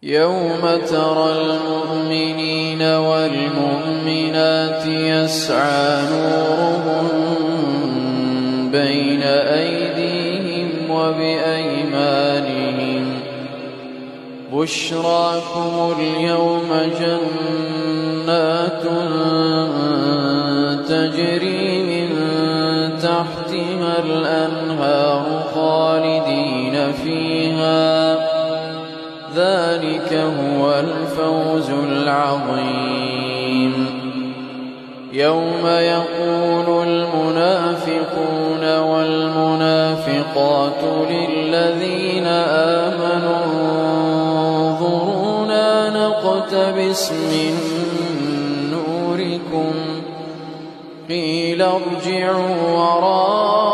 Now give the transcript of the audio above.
يوم ترى المؤمنين والمؤمنات يسعى نورهم بين أيديهم وبأيمانهم بشراكم اليوم جنات تجري من تحتها الأنهار خالدين فيها ذلك هو الفوز العظيم. يوم يقول المنافقون والمنافقات للذين آمنوا انظرونا نقتبس من نوركم قيل ارجعوا وراءكم